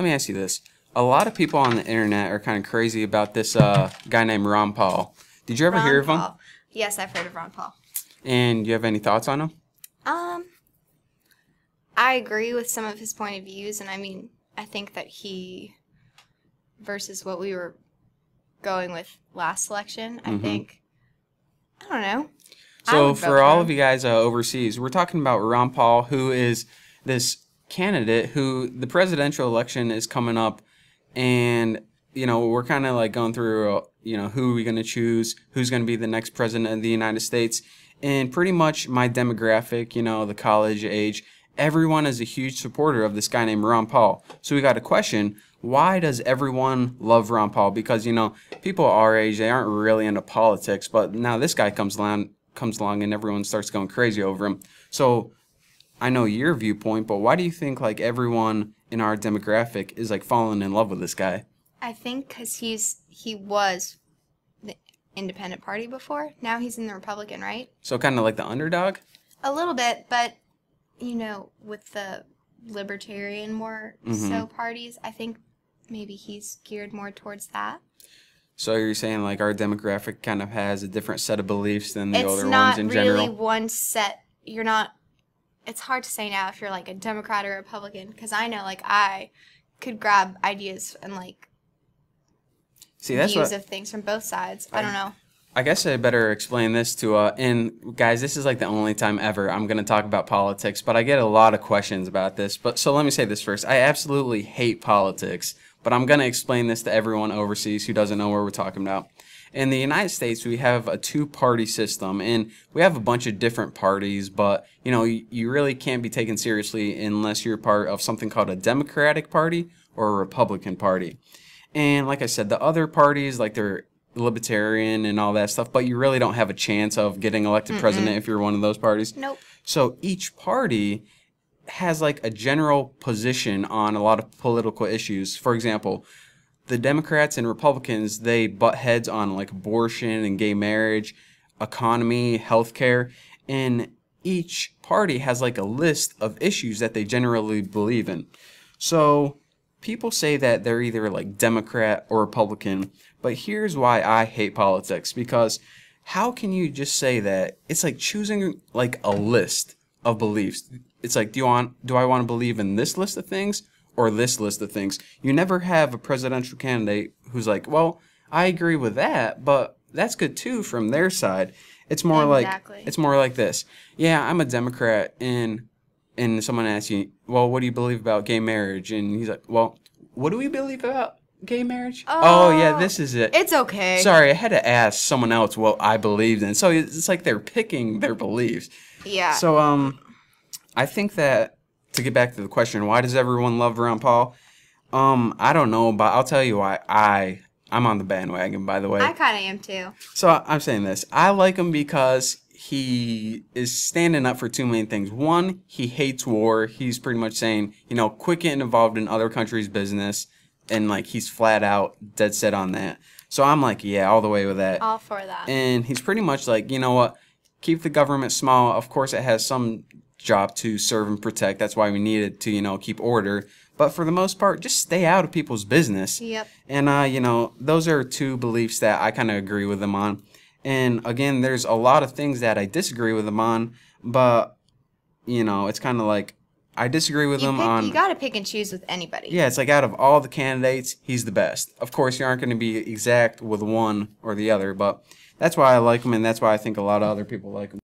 let me ask you this. A lot of people on the internet are kind of crazy about this guy named Ron Paul. Did you ever hear of him? Yes, I've heard of Ron Paul. And do you have any thoughts on him? I agree with some of his point of views, and I mean, I think that he, versus what we were going with last election, I don't know. So for all of you guys overseas, we're talking about Ron Paul, who is this candidate who the presidential election is coming up, and we're kind of like going through who are we going to choose, who's going to be the next president of the United States, and pretty much my demographic, the college age, everyone is a huge supporter of this guy named Ron Paul. So we got a question: why does everyone love Ron Paul? Because people our age, they aren't really into politics, but now this guy comes along and everyone starts going crazy over him. So I know your viewpoint, but why do you think like everyone in our demographic is like falling in love with this guy? I think because he was the Independent Party before. Now he's in the Republican, right? So kind of like the underdog? A little bit, but with the libertarian more so parties, I think maybe he's geared more towards that. So you're saying like our demographic kind of has a different set of beliefs than the older not ones in general? really one set. You're not. It's hard to say now if you're like a Democrat or a Republican, because I know like I could grab ideas and like views of things from both sides. I don't know. I guess I better explain this to and guys, this is like the only time ever I'm going to talk about politics, but I get a lot of questions about this. But so let me say this first. I absolutely hate politics, but I'm going to explain this to everyone overseas who doesn't know what we're talking about. In the United States, we have a two-party system, and we have a bunch of different parties, but you really can't be taken seriously unless you're part of something called a Democratic Party or a Republican Party. And like I said, the other parties, like they're libertarian and all that stuff, but you really don't have a chance of getting elected president if you're one of those parties. Nope. So each party has like a general position on a lot of political issues. For example, the Democrats and Republicans, they butt heads on like abortion and gay marriage, economy, healthcare, and each party has like a list of issues that they generally believe in. So people say that they're either like Democrat or Republican, but here's why I hate politics, because how can you just say that? It's like choosing like a list of beliefs. It's like, do I want to believe in this list of things or this list of things? You never have a presidential candidate who's like, well, I agree with that, but that's good too from their side. It's more like this. Yeah, I'm a Democrat, and someone asks you, well, what do you believe about gay marriage? And he's like, well, what do we believe about gay marriage? Oh yeah, this is it. It's okay. Sorry, I had to ask someone else what I believed in. So it's like they're picking their beliefs. Yeah. So I think that, to get back to the question, why does everyone love Ron Paul? I don't know, but I'll tell you why I'm on the bandwagon, by the way. I kind of am too. So I'm saying this. I like him because he is standing up for two main things. One, he hates war. He's pretty much saying, quit getting involved in other countries' business. And like he's flat out dead set on that. So I'm like, yeah, all the way with that. All for that. And he's pretty much like, you know what? Keep the government small. Of course, it has some job to serve and protect. That's why we need it to, keep order. But for the most part, just stay out of people's business. Yep. And, those are two beliefs that I kind of agree with him on. And again, there's a lot of things that I disagree with him on. But, it's kind of like I disagree with him on... You got to pick and choose with anybody. Yeah, it's like out of all the candidates, he's the best. Of course, you aren't going to be exact with one or the other, but that's why I like him, and that's why I think a lot of other people like him.